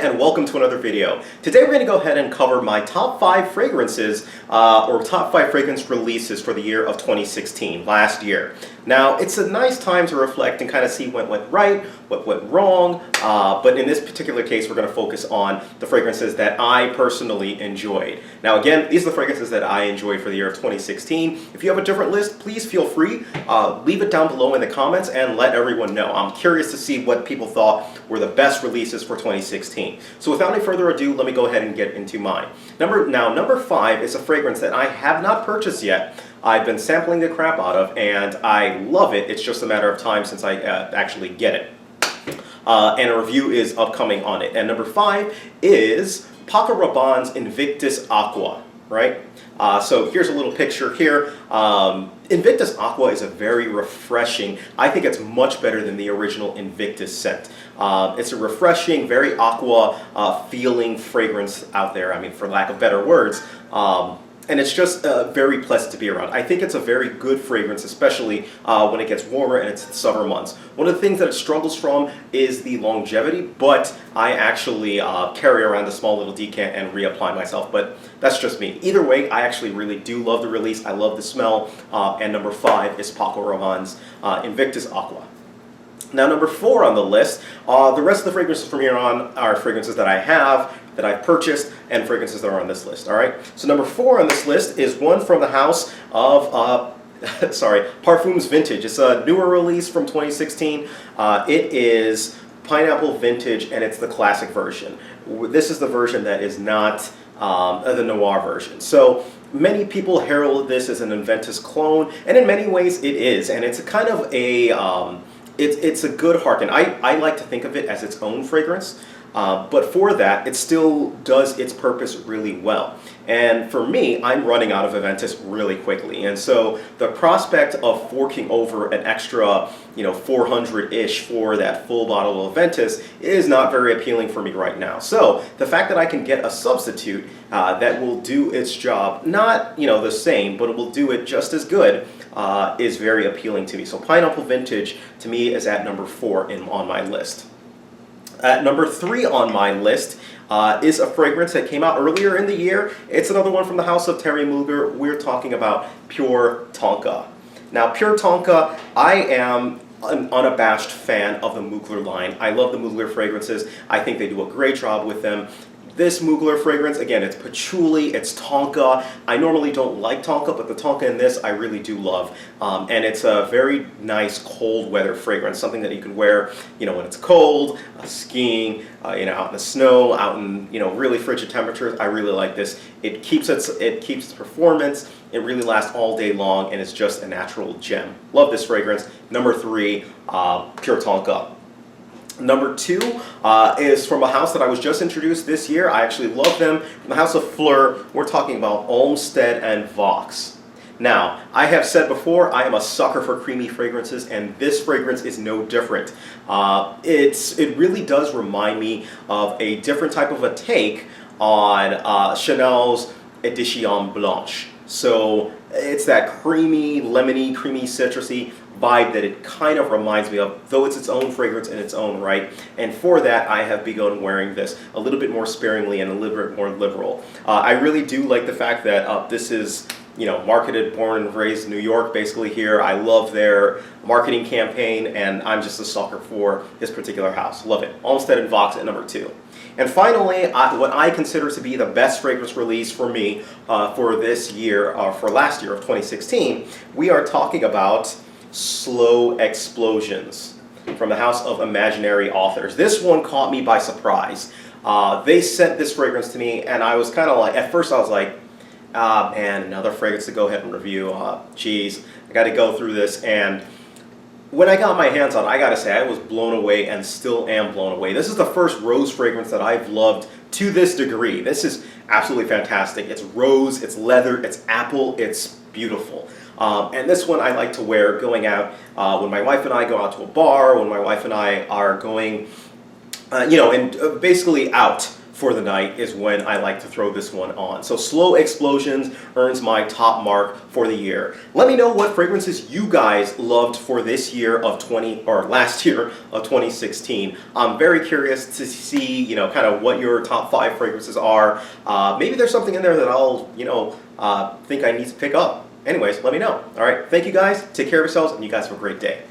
and welcome to another video. Today we're going to go ahead and cover my top 5 fragrances or top 5 fragrance releases for the year of 2016, last year. Now it's a nice time to reflect and kind of see what went right, what went wrong, but in this particular case we're going to focus on the fragrances that I personally enjoyed. Now again, these are the fragrances that I enjoyed for the year of 2016. If you have a different list, please feel free, leave it down below in the comments and let everyone know. I'm curious to see what people thought were the best releases for 2016. So without any further ado, let me go ahead and get into mine. Number 5 is a fragrance that I have not purchased yet. I've been sampling the crap out of and I love it. It's just a matter of time since I actually get it. And a review is upcoming on it. And number 5 is Paco Rabanne's Invictus Aqua, right? So here's a little picture here. Invictus Aqua is a very refreshing, I think it's much better than the original Invictus scent. It's a refreshing, very aqua feeling fragrance out there, I mean, for lack of better words. And it's just very pleasant to be around. I think it's a very good fragrance, especially when it gets warmer and it's the summer months. One of the things that it struggles from is the longevity, but I actually carry around a small little decant and reapply myself, but that's just me. Either way, I actually really do love the release. I love the smell, and number 5 is Paco Rabanne's Invictus Aqua. Now number 4 on the list, the rest of the fragrances from here on are fragrances that I have, that I've purchased, and fragrances that are on this list, alright? So number 4 on this list is one from the house of, Parfums Vintage. It's a newer release from 2016. It is Pineapple Vintage, and it's the classic version. This is the version that is not the Noir version. So many people herald this as an Invictus clone, and in many ways it is, and it's a kind of a it's a good harken. I like to think of it as its own fragrance, but for that, it still does its purpose really well. And for me, I'm running out of Invictus really quickly, and so the prospect of forking over an extra, 400-ish for that full bottle of Invictus is not very appealing for me right now. So the fact that I can get a substitute that will do its job, not the same, but it will do it just as good, is very appealing to me. So Pineapple Vintage to me is at number 4 on my list. At number 3 on my list is a fragrance that came out earlier in the year. It's another one from the house of Thierry Mugler. We're talking about Pure Tonka. Now Pure Tonka, I am an unabashed fan of the Mugler line. I love the Mugler fragrances. I think they do a great job with them. This Mugler fragrance, again, it's patchouli, it's tonka. I normally don't like tonka, but the tonka in this I really do love. And it's a very nice cold weather fragrance, something that you can wear, when it's cold, skiing, out in the snow, out in, really frigid temperatures. I really like this. It keeps its performance. It really lasts all day long, and it's just a natural gem. Love this fragrance. Number 3, Pure Tonka. Number 2 is from a house that I was just introduced this year. I actually love them. From the house of Fleur, we're talking about Olmsted and Vox. Now, I have said before, I am a sucker for creamy fragrances, and this fragrance is no different. It really does remind me of a different type of a take on Chanel's Edition Blanche. So it's that creamy, lemony, creamy, citrusy vibe that it kind of reminds me of, though it's its own fragrance in its own right. And for that, I have begun wearing this a little bit more sparingly and a little bit more liberal. I really do like the fact that this is, marketed, born and raised in New York, basically here. I love their marketing campaign, and I'm just a sucker for this particular house. Love it. Olmsted and Vox at number 2. And finally, what I consider to be the best fragrance release for me for this year, for last year of 2016, we are talking about Slow Explosions from the house of Imaginary Authors. This one caught me by surprise. They sent this fragrance to me, and I was kind of like, at first I was like, man, another fragrance to go ahead and review. Geez, I got to go through this. And when I got my hands on it, I got to say, I was blown away and still am blown away. This is the first rose fragrance that I've loved to this degree. This is absolutely fantastic. It's rose, it's leather, it's apple, it's beautiful. And this one I like to wear going out when my wife and I go out to a bar, when my wife and I are going, basically out for the night is when I like to throw this one on. So Slow Explosions earns my top mark for the year. Let me know what fragrances you guys loved for this year of last year of 2016. I'm very curious to see, kind of what your top 5 fragrances are. Maybe there's something in there that I'll, think I need to pick up. Anyways, let me know. All right, thank you guys. Take care of yourselves, and you guys have a great day.